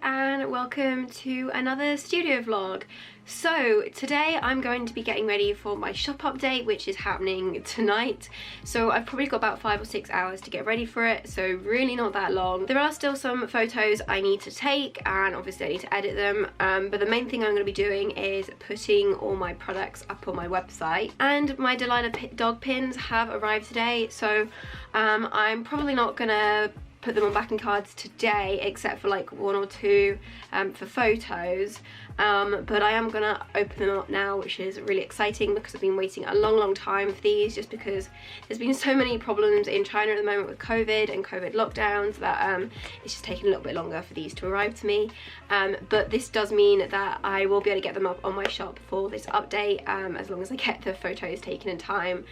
and welcome to another studio vlog. So today I'm going to be getting ready for my shop update, which is happening tonight. So I've probably got about 5 or 6 hours to get ready for it, so really not that long. There are still some photos I need to take, and obviously I need to edit them, but the main thing I'm going to be doing is putting all my products up on my website. And my Delilah dog pins have arrived today, so I'm probably not gonna put them on backing cards today, except for like 1 or 2 for photos, but I am gonna open them up now, which is really exciting because I've been waiting a long time for these, just because there's been so many problems in China at the moment with COVID and COVID lockdowns that it's just taking a little bit longer for these to arrive to me, but this does mean that I will be able to get them up on my shop for this update, as long as I get the photos taken in time.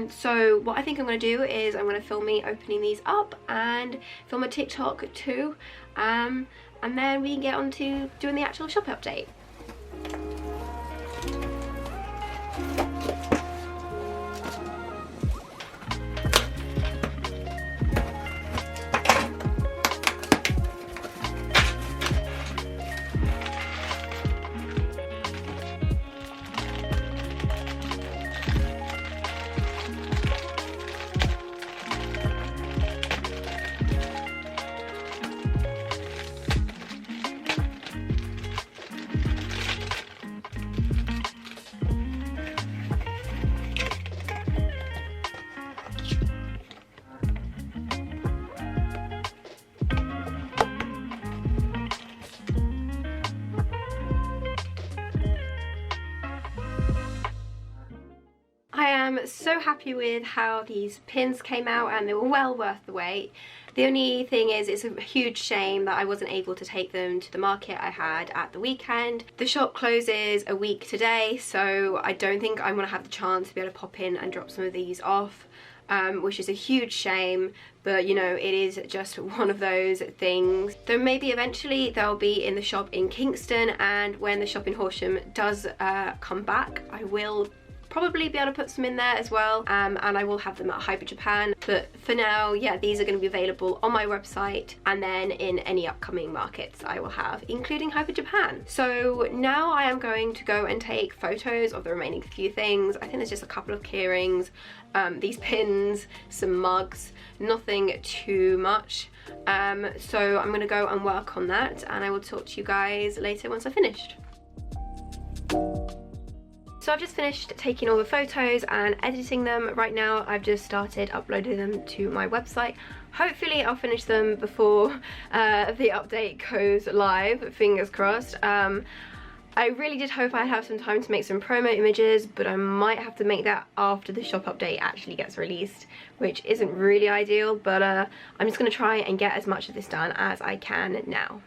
So what I think I'm going to do is I'm going to film me opening these up and film a TikTok too, and then we can get on to doing the actual shop update. I am so happy with how these pins came out, and they were well worth the wait. The only thing is, it's a huge shame that I wasn't able to take them to the market I had at the weekend. The shop closes a week today, so I don't think I'm gonna have the chance to be able to pop in and drop some of these off, which is a huge shame, but you know, it is just one of those things. Though maybe eventually they'll be in the shop in Kingston, and when the shop in Horsham does come back, I will probably be able to put some in there as well, and I will have them at Hyper Japan. But for now, yeah, these are going to be available on my website, and then in any upcoming markets I will have, including Hyper Japan. So now I am going to go and take photos of the remaining few things. I think there's just a couple of keyrings, these pins, some mugs, nothing too much. So I'm going to go and work on that, and I will talk to you guys later once I've finished. So I've just finished taking all the photos and editing them. Right now I've just started uploading them to my website. Hopefully I'll finish them before the update goes live, fingers crossed. I really did hope I'd have some time to make some promo images, but I might have to make that after the shop update actually gets released, which isn't really ideal, but I'm just going to try and get as much of this done as I can now.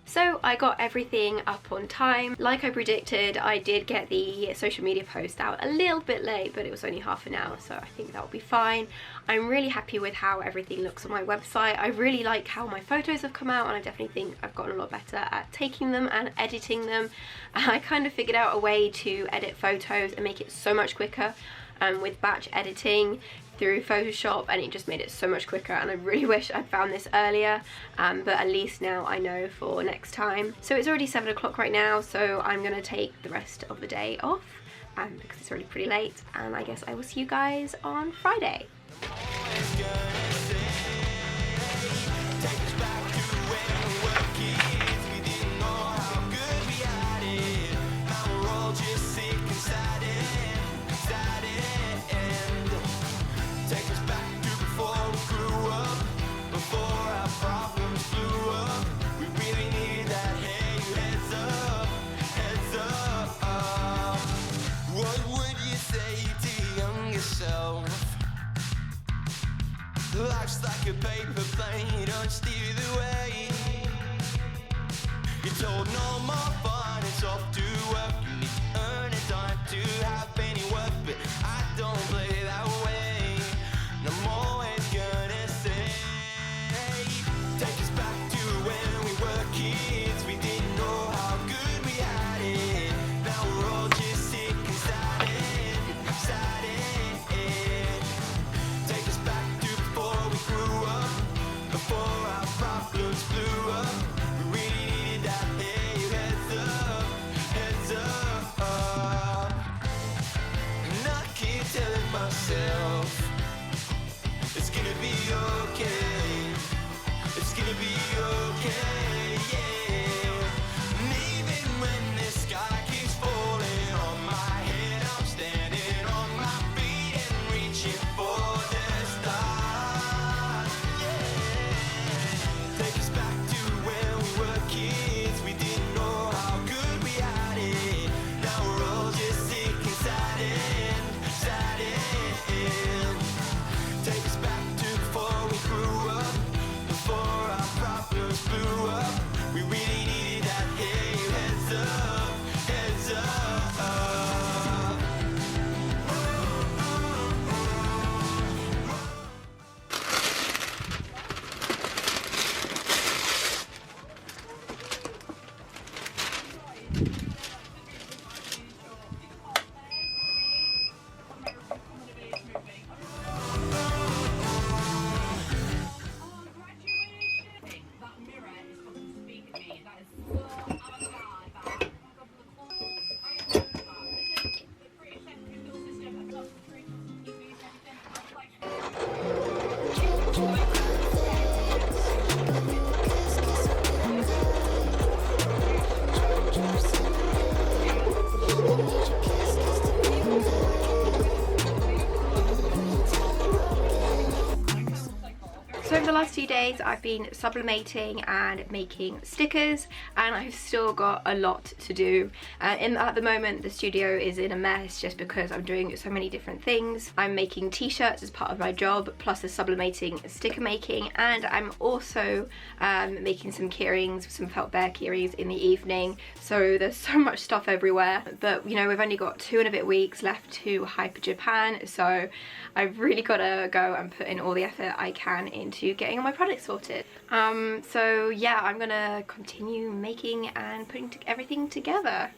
So I got everything up on time. Like I predicted, I did get the social media post out a little bit late, but it was only half an hour, so I think that'll be fine. I'm really happy with how everything looks on my website. I really like how my photos have come out, and I definitely think I've gotten a lot better at taking them and editing them. I kind of figured out a way to edit photos and make it so much quicker with batch editing through Photoshop, and it just made it so much quicker, and I really wish I'd found this earlier, but at least now I know for next time. So it's already 7 o'clock right now, so I'm gonna take the rest of the day off because it's already pretty late, and I guess I will see you guys on Friday. Life's like a paper plane, don't steer the way. You're told no more fun, it's off to work. You need to earn a dime to have any work, but I don't play that way. And I'm always gonna say, take us back to when we were kids. problems blew up. We really needed that. Hey, heads up, heads up. And I keep telling myself it's gonna be okay. It's gonna be okay, yeah. And even when the sky keeps falling on my head, I'm standing on my feet and reaching for the stars, yeah. Take us back to when we were kids. We didn't know how good we had it. Now we're all just sick and saddened. Take us back to before we grew up, before our problems blew up. We really needed that. Hey, heads up, heads up. So over the last few days I've been sublimating and making stickers, and I've still got a lot to do. At the moment the studio is in a mess just because I'm doing so many different things. I'm making t-shirts as part of my job, plus the sublimating sticker making, and I'm also making some keyrings, some felt bear keyrings in the evening. So there's so much stuff everywhere, but you know, we've only got 2 and a bit weeks left to Hyper Japan, so I've really got to go and put in all the effort I can into getting all my products sorted. So yeah, I'm gonna continue making and putting everything together.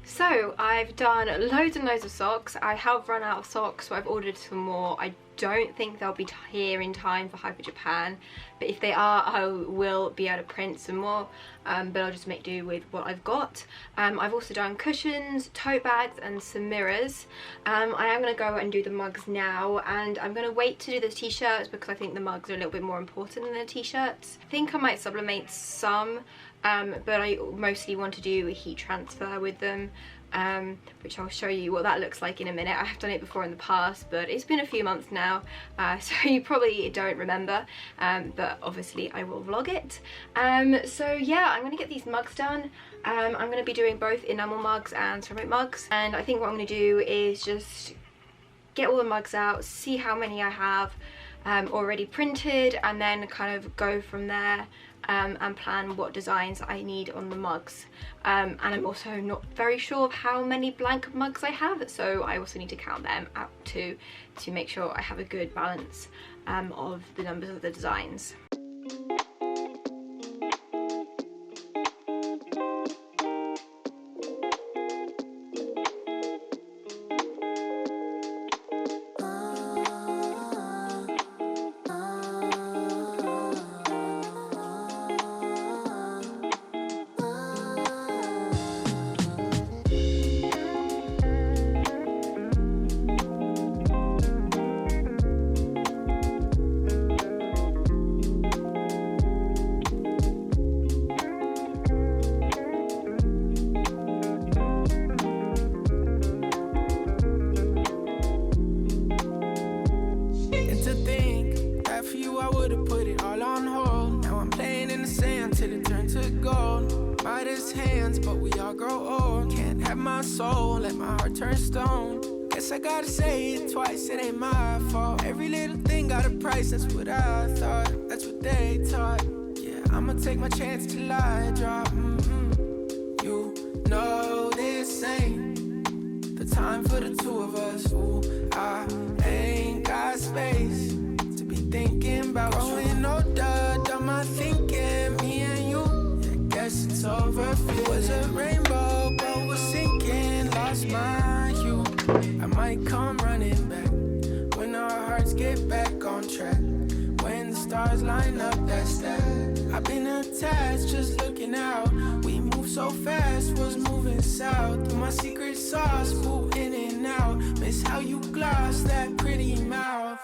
So I've done loads and loads of socks. I have run out of socks, so I've ordered some more. I don't think they'll be here in time for Hyper Japan, but if they are, I will be able to print some more, but I'll just make do with what I've got. I've also done cushions, tote bags and some mirrors. I am going to go and do the mugs now, and I'm going to wait to do the t-shirts because I think the mugs are a little bit more important than the t-shirts. I think I might sublimate some, but I mostly want to do a heat transfer with them, which I'll show you what that looks like in a minute. I have done it before in the past, but it's been a few months now, so you probably don't remember, but obviously I will vlog it. So yeah, I'm going to get these mugs done. I'm going to be doing both enamel mugs and ceramic mugs, and I think what I'm going to do is just get all the mugs out, see how many I have already printed, and then kind of go from there and plan what designs I need on the mugs. And I'm also not very sure of how many blank mugs I have, so I also need to count them out to make sure I have a good balance of the numbers of the designs. Soul, let my heart turn stone. Guess I gotta say it twice, it ain't my fault. Every little thing got a price, that's what I thought, that's what they taught. Yeah, I'ma take my chance till I drop. You know this ain't the time for the two of us. Ooh, I ain't got space to be thinking about growing older, done my thinking, me and you. Yeah, guess it's over. It was a rainbow, but was sinking, lost my hue. I might come running back when our hearts get back on track. When the stars line up, that's that. I've been attached, just looking out. We move so fast, was moving south. Through my secret sauce, boo in and out. Miss how you gloss that pretty mouth.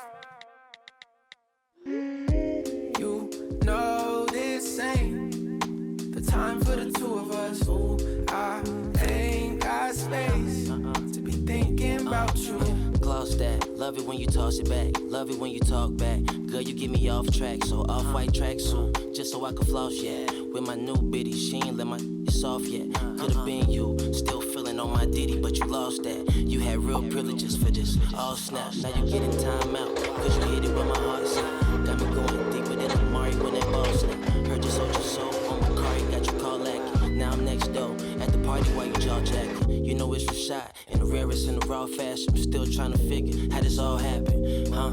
You know this ain't the time for the two of us. Ooh, I ain't got space to be thinking about you. Gloss that, love it when you toss it back, love it when you talk back. Girl, you get me off track, so off-white tracksuit, just so I can floss, yeah. With my new bitty, she ain't let my soft yet. Could've been you, still feeling on my ditty, but you lost that. You had real privileges for this, all snap. Now you getting time out, cause you hit it where my heart's at. Got me going deeper than Amari when that ball snap. Heard you sold your soul on my car, you got you call lacking. Now I'm next door, at the party while you jaw jacking. You know it's Rashad, in the rarest and the raw fashion. I'm still trying to figure how this all happened, huh?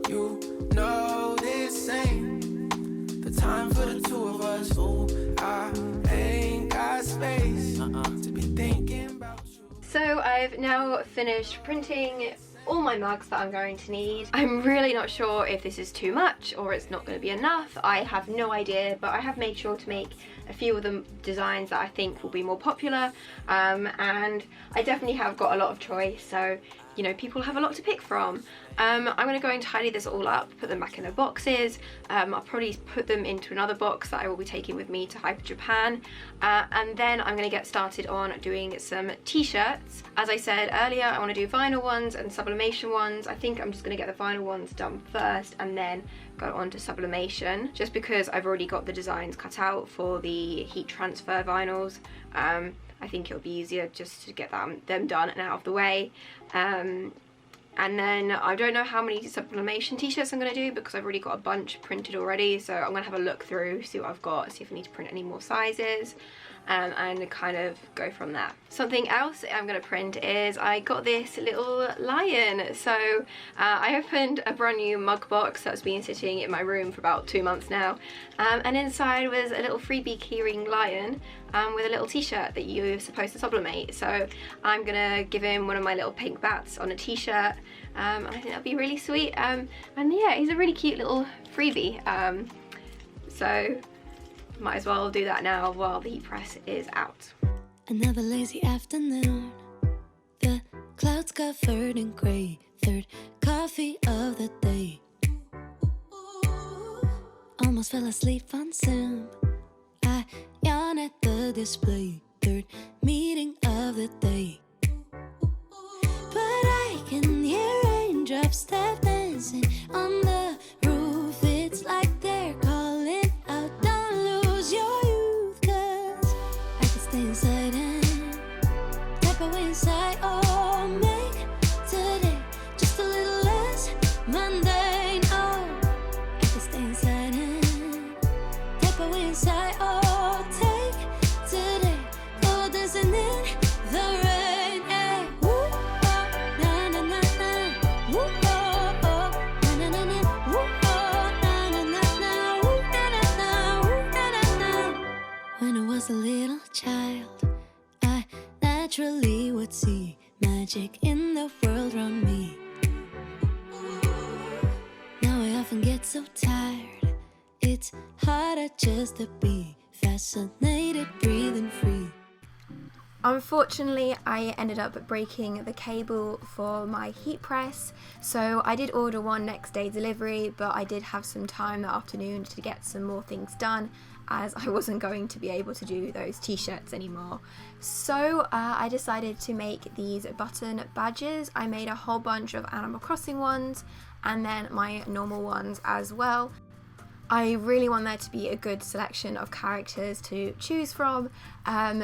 You know this ain't the time for the two of us. Ooh, I ain't got space to be thinking about you. So I've now finished printing all my mugs that I'm going to need. I'm really not sure if this is too much or it's not going to be enough. I have no idea, but I have made sure to make a few of the designs that I think will be more popular, and I definitely have got a lot of choice, so you know, people have a lot to pick from. I'm going to go and tidy this all up, put them back in their boxes. I'll probably put them into another box that I will be taking with me to Hyper Japan, and then I'm going to get started on doing some t-shirts. As I said earlier, I want to do vinyl ones and sublimation ones. I think I'm just going to get the vinyl ones done first and then go on to sublimation, just because I've already got the designs cut out for the heat transfer vinyls. I think it'll be easier just to get them done and out of the way. And then I don't know how many sublimation t-shirts I'm going to do because I've already got a bunch printed already, so I'm going to have a look through, see what I've got, see if I need to print any more sizes. and kind of go from there. Something else I'm going to print is I got this little lion. So I opened a brand new mug box that's been sitting in my room for about 2 months now, and inside was a little freebie keyring lion with a little t-shirt that you're supposed to sublimate. So I'm gonna give him one of my little pink bats on a t-shirt. I think that'll be really sweet, and yeah, he's a really cute little freebie, so might as well do that now while the heat press is out. Another lazy afternoon, the clouds covered in grey, third coffee of the day. Almost fell asleep on Zoom, I yawn at the display, third meeting of the day. But I can hear raindrops tap dancing on the roof. It's like they're calling out, don't lose your youth, 'cause I can stay inside and tap away inside, or make today just a little less mundane. Oh, I can stay inside and tap away inside, or take today, go dancing in the rain. Yeah. Woo, oh, na na na na. Woo, oh, oh, na na na na. Woo, oh, na na na na. Woo, na na na. Woo, na na na. When I was a little child, I naturally would see magic in the world around me. Now I often get so tired, it's harder just to be fascinated, breathing free. Unfortunately, I ended up breaking the cable for my heat press, so I did order one next day delivery, but I did have some time that afternoon to get some more things done, as I wasn't going to be able to do those t-shirts anymore. So I decided to make these button badges. I made a whole bunch of Animal Crossing ones and then my normal ones as well. I really want there to be a good selection of characters to choose from,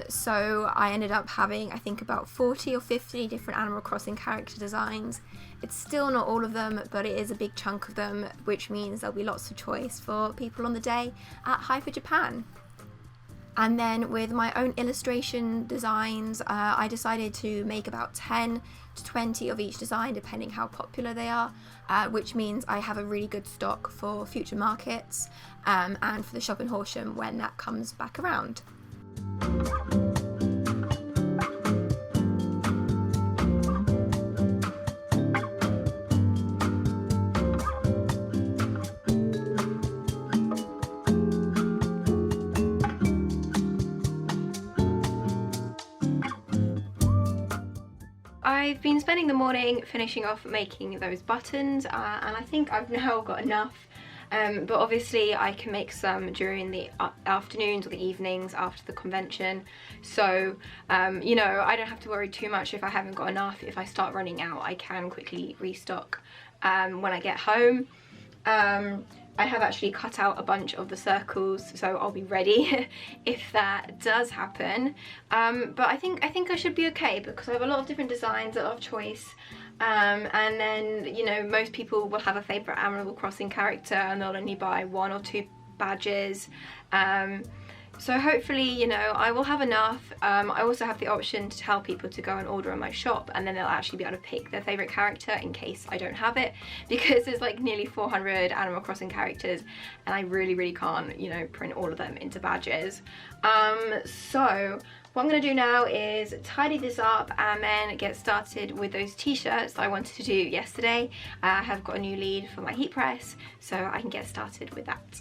so I ended up having, I think, about 40 or 50 different Animal Crossing character designs. It's still not all of them, but it is a big chunk of them, which means there'll be lots of choice for people on the day at Hyper Japan. And then with my own illustration designs, I decided to make about 10 to 20 of each design, depending how popular they are, which means I have a really good stock for future markets, and for the shop in Horsham when that comes back around. I've been spending the morning finishing off making those buttons, and I think I've now got enough, but obviously I can make some during the afternoons or the evenings after the convention, so you know, I don't have to worry too much if I haven't got enough. If I start running out, I can quickly restock when I get home. I have actually cut out a bunch of the circles, so I'll be ready if that does happen. But I think I should be okay, because I have a lot of different designs, a lot of choice, and then, you know, most people will have a favourite Animal Crossing character and they'll only buy 1 or 2 badges. So hopefully, you know, I will have enough. I also have the option to tell people to go and order in my shop, and then they'll actually be able to pick their favourite character in case I don't have it, because there's like nearly 400 Animal Crossing characters and I really can't, you know, print all of them into badges. So what I'm going to do now is tidy this up and then get started with those t-shirts that I wanted to do yesterday. I have got a new lead for my heat press, so I can get started with that.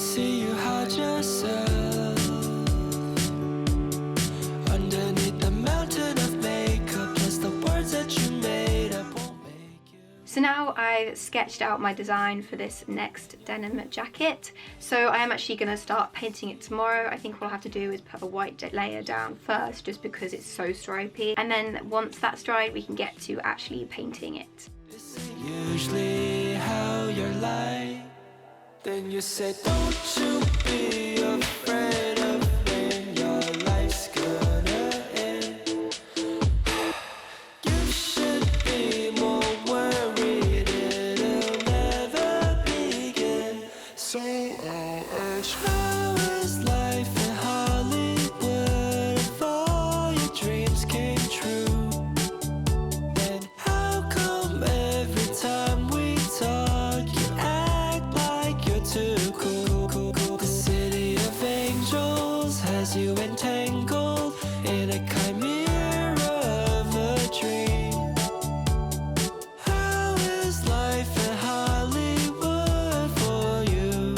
see you hide yourself underneath the mountain of makeup. Plus the words that you made up won't make you. So now I've sketched out my design for this next denim jacket. So I am actually going to start painting it tomorrow. I think what I'll have to do is put a white layer down first just because it's so stripy. And then once that's dried, we can get to actually painting it. This ain't usually how you're like. Then you said, don't you be afraid of when your life's gonna end. You should be more worried it'll never begin. So I'll ask, how is life in Hollywood if all your dreams came true? Then how come every time we talk you act like you're too cool? The city of angels has you entangled in a chimera of a dream. How is life in Hollywood for you?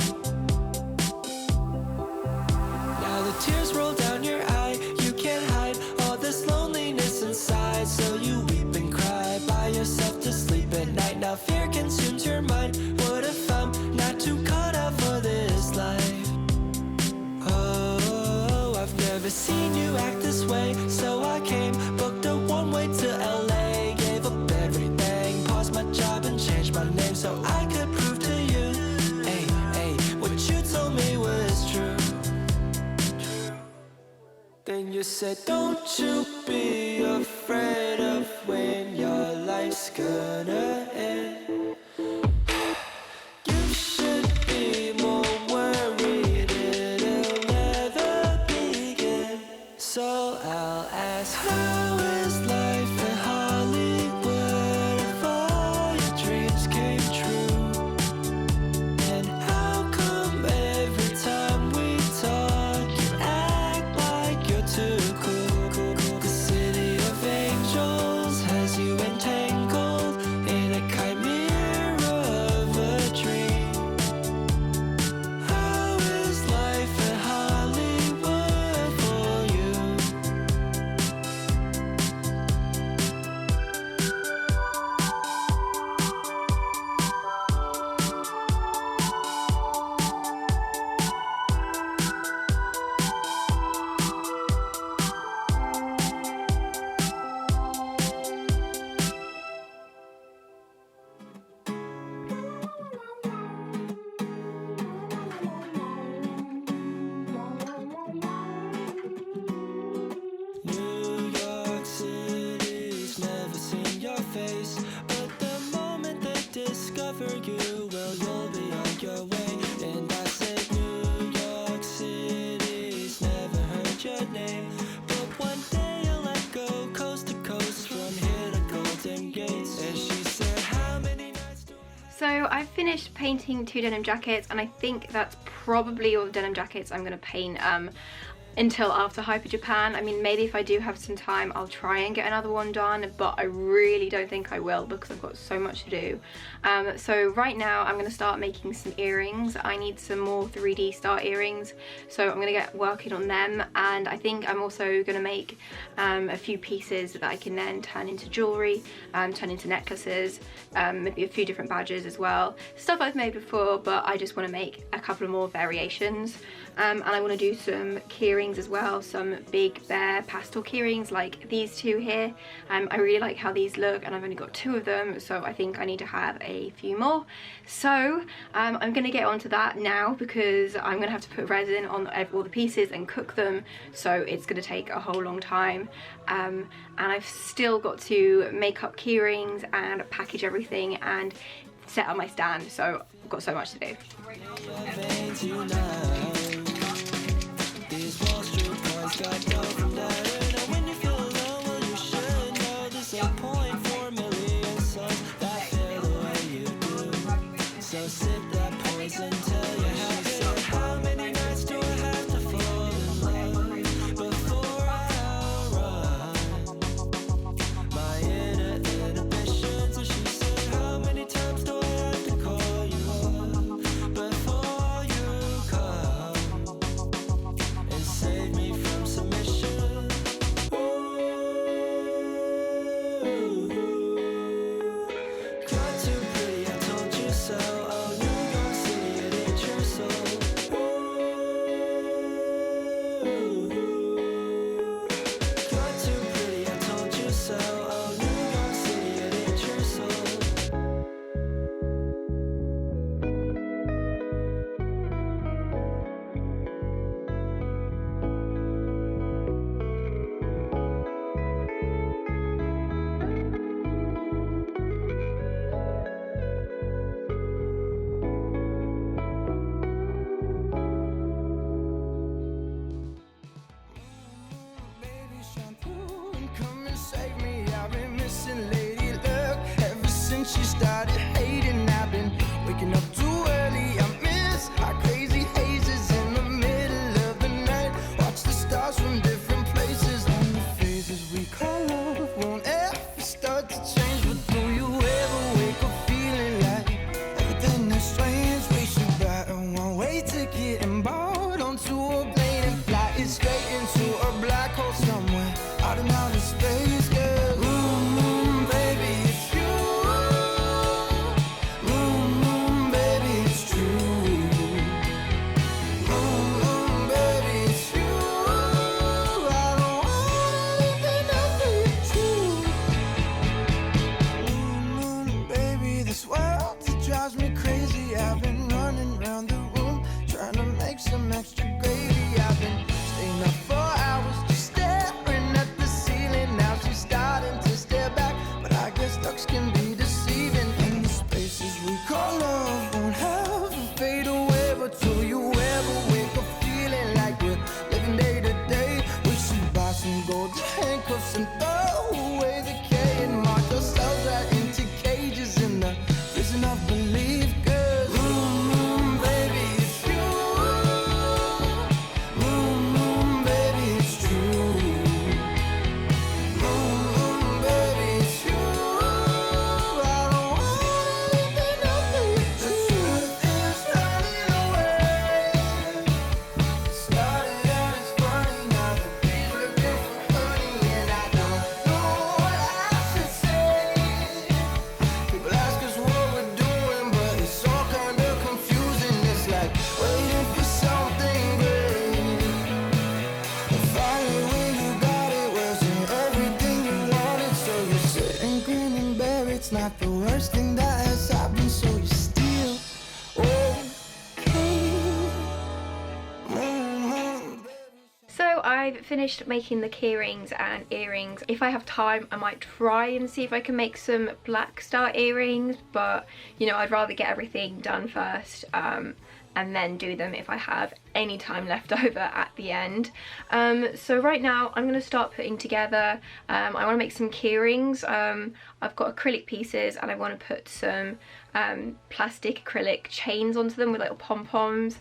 Now the tears roll down your eye. You can't hide all this loneliness inside, so you weep and cry by yourself to sleep at night. Now fear consumes your mind. What if I'm not too caught up for this life? Oh, I've never seen you act this way, so I came, booked a one-way to LA, gave up everything, paused my job and changed my name so I could prove to you, hey, hey, what you told me was true. Then you said, don't you be afraid of when your life's gonna end. You should be more worried it'll never begin. So I'll ask, how is life in Hollywood if all your dreams came true? And how come every time we talk you act like you're too cool? The city of angels has you entangled in a chimera of a dream. How is life in Hollywood for you? New York City's never seen your face, but the moment they discover you, well, you'll be on your way. And I said, New York City's never heard your name, but one day you'll let go coast to coast from here to Golden Gates. And she said, how many nights do So I've finished painting 2 denim jackets, and I think that's probably all the denim jackets I'm going to paint until after Hyper Japan. I mean, maybe if I do have some time I'll try and get another one done, but I really don't think I will because I've got so much to do. So right now I'm going to start making some earrings. I need some more 3D star earrings, so I'm going to get working on them, and I think I'm also going to make a few pieces that I can then turn into jewellery, turn into necklaces, maybe a few different badges as well. Stuff I've made before, but I just want to make a couple of more variations. And I want to do some keyrings as well, some big bare pastel keyrings like these 2 here. I really like how these look, and I've only got 2 of them, so I think I need to have a few more. So I'm going to get onto that now because I'm going to have to put resin on all the pieces and cook them, so it's going to take a whole long time. And I've still got to make up keyrings and package everything and set up my stand, so I've got so much to do. These Wall Street boys got no from that. Now when you feel alone, well, you should know this ain't 0.4 million songs that feel the way you do. So sip that poison till you have it. How many nights do I have to fall in love before I outrun my inner inhibitions? And she said, how many times do I have to call you up before you come? she started hating. I've been waking up too early. I miss our crazy hazes in the middle of the night. Watch the stars from different places, and the phases we call love won't ever start to change. But do you ever wake up feeling like everything is strange? We should buy a one-way ticket and board onto a plane and fly it straight into a black hole somewhere out in outer space, girl. Baby, it's you. Baby, it's true. Baby, it's you. I don't wanna leave nothing true. Baby, this world, it drives me crazy. I've been running around the room trying to make some extra gravy. I've been staying up for hours just staring at the ceiling. Now she's starting to stare back, but I guess looks can be deceiving. And the spaces we call love won't ever fade away. But do you ever wake up feeling like we're living day to day? We should buy some golden handcuffs and throw away the K and march ourselves right into cages in the prison of belief, girl. Baby, it's you. Baby, it's true. Baby, it's you. I don't wanna leave nothing. The truth is running away. Started out as funny, now the bees looking for honey, and I don't know what I should say. People ask us what we're doing, but it's all kind of confusing. It's like waiting for something great. And finally when you got it, wasn't everything you wanted. So you sit and grin and bear it. It's not the worst thing that has happened, so you still okay. So I've finished making the keyrings and earrings. If I have time, I might try and see if I can make some black star earrings, but you know, I'd rather get everything done first and then do them if I have any time left over at the end. So right now I'm going to start putting together, I want to make some keyrings. I've got acrylic pieces and I want to put some plastic acrylic chains onto them with little pom-poms.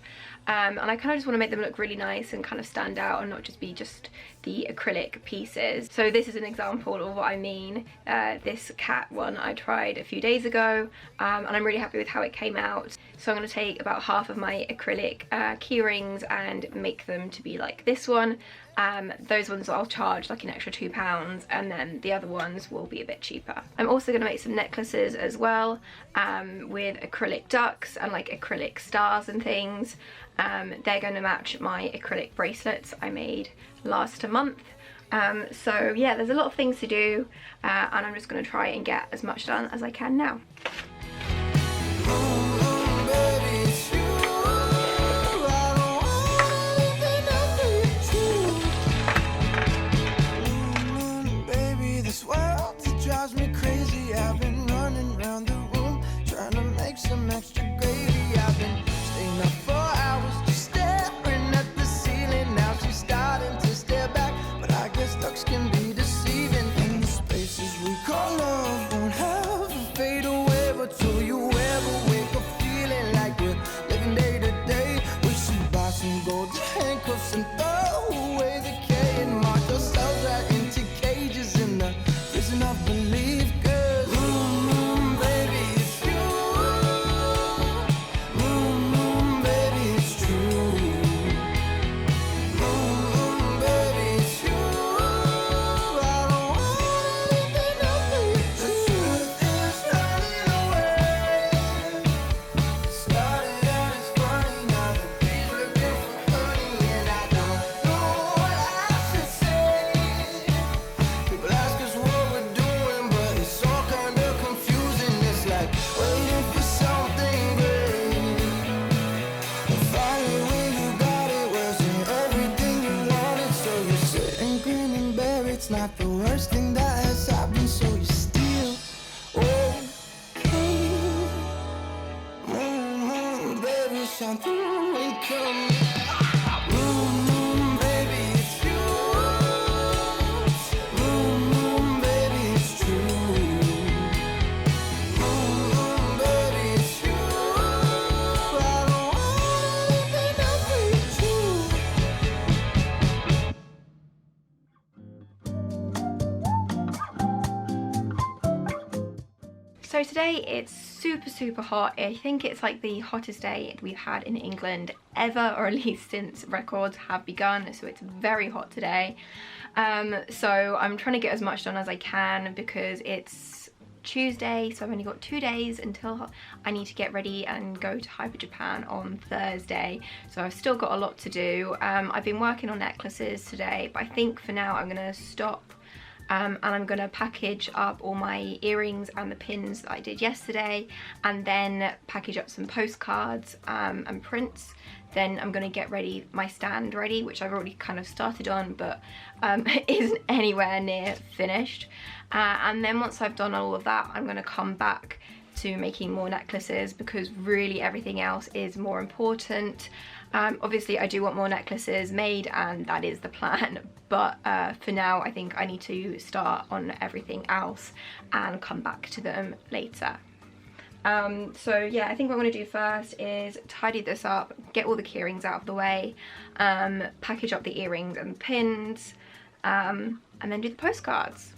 And I kind of just want to make them look really nice and kind of stand out and not just be just the acrylic pieces. So this is an example of what I mean. This cat one I tried a few days ago, and I'm really happy with how it came out. So I'm going to take about half of my acrylic keyrings and make them to be like this one. Those ones I'll charge like an extra £2, and then the other ones will be a bit cheaper. I'm also going to make some necklaces as well, with acrylic ducks and like acrylic stars and things. They're going to match my acrylic bracelets I made last month. So yeah, there's a lot of things to do, and I'm just going to try and get as much done as I can now. This world, it drives me crazy. I've been running around the room trying to make some extra gravy. I've been staying up for hours just staring at the ceiling. Now she's starting to stare back, but I guess looks can be deceiving. And the spaces we call love won't ever fade away. But do you ever wake up feeling like we're living day to day? We should buy some golden handcuffs and throw away the K and march ourselves right into cages in the prison of belief, girl. Baby, it's you. Baby, it's true. Baby, it's you. I don't wanna leave nothing. The truth is running away. Started out as funny, now the bees looking for honey, and I don't know what I should say. People ask us what we're doing, but it's all kind of confusing. It's like waiting for something great. And finally when you got it, wasn't everything you wanted. So you sit and grin and bear it. It's not the worst thing that has happened, so you still okay. Baby, something will come. Baby, it's you. Baby, it's true. So today it's super hot. I think it's like the hottest day we've had in England ever, or at least since records have begun, so it's very hot today. So I'm trying to get as much done as I can because it's Tuesday, so I've only got 2 days until I need to get ready and go to Hyper Japan on Thursday, so I've still got a lot to do. I've been working on necklaces today, but I think for now I'm gonna stop and I'm gonna package up all my earrings and the pins that I did yesterday, and then package up some postcards and prints. Then I'm gonna get ready, my stand ready, which I've already kind of started on, but isn't anywhere near finished. And then once I've done all of that, I'm gonna come back to making more necklaces because really everything else is more important. Obviously I do want more necklaces made and that is the plan, but for now I think I need to start on everything else and come back to them later. So yeah, I think what I'm going to do first is tidy this up, get all the keyrings out of the way, package up the earrings and pins, and then do the postcards.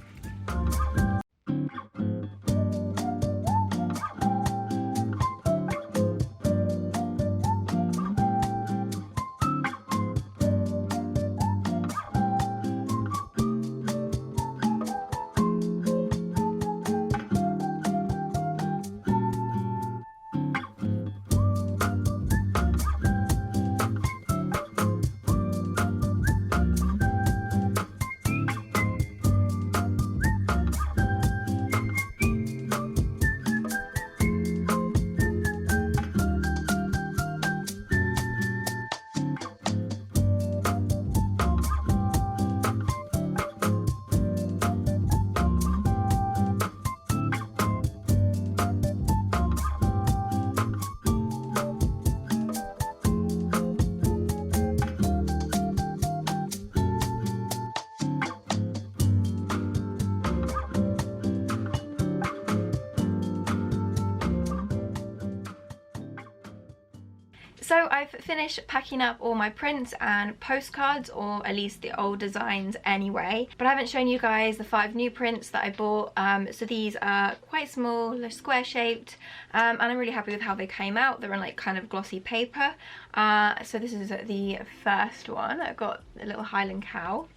So I've finished packing up all my prints and postcards, or at least the old designs anyway, but I haven't shown you guys the 5 new prints that I bought. So these are quite small, they're square shaped, and I'm really happy with how they came out. They're on like kind of glossy paper. So this is the first one. I've got a little Highland cow.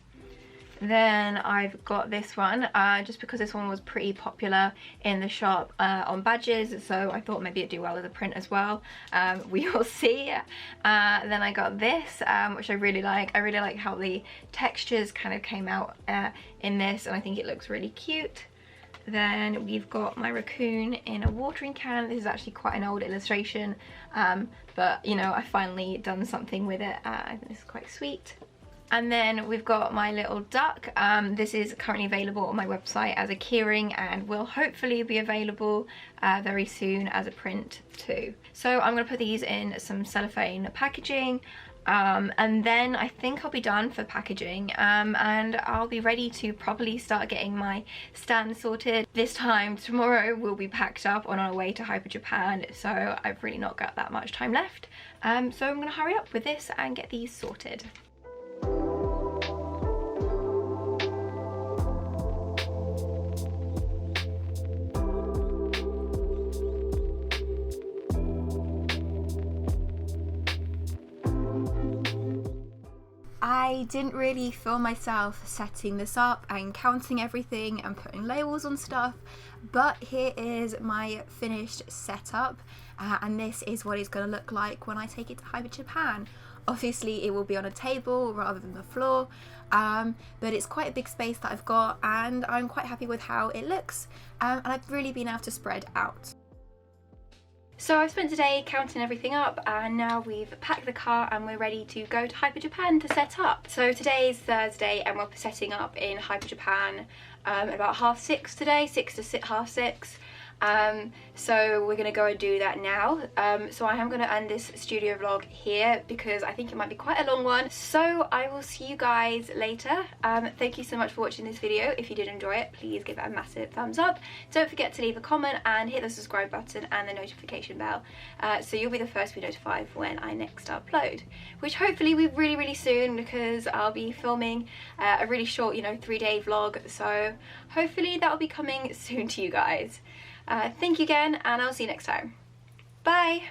Then I've got this one, just because this one was pretty popular in the shop on badges, so I thought maybe it'd do well as a print as well. We will see. Then I got this, which I really like. I really like how the textures kind of came out in this, and I think it looks really cute. Then we've got my raccoon in a watering can. This is actually quite an old illustration, but you know, I've finally done something with it. I think this is quite sweet. And then we've got my little duck. This is currently available on my website as a keyring and will hopefully be available very soon as a print too. So I'm going to put these in some cellophane packaging, and then I think I'll be done for packaging, and I'll be ready to probably start getting my stand sorted. This time tomorrow we'll be packed up on our way to Hyper Japan, so I've really not got that much time left. So I'm going to hurry up with this and get these sorted. I didn't really film myself setting this up and counting everything and putting labels on stuff, but here is my finished setup, and this is what it's going to look like when I take it to Hyper Japan. Obviously it will be on a table rather than the floor, but it's quite a big space that I've got and I'm quite happy with how it looks, and I've really been able to spread out. So I've spent today counting everything up, and now we've packed the car and we're ready to go to Hyper Japan to set up. So today is Thursday and we're setting up in Hyper Japan about 6:30 today, 6 to 6:30. So we're gonna go and do that now. So I am gonna end this studio vlog here because I think it might be quite a long one. So I will see you guys later. Thank you so much for watching this video. If you did enjoy it, please give it a massive thumbs up. Don't forget to leave a comment and hit the subscribe button and the notification bell, so you'll be the first to be notified when I next upload, which hopefully will be really, really soon because I'll be filming a really short, 3-day vlog. So hopefully that will be coming soon to you guys. Thank you again, and I'll see you next time. Bye!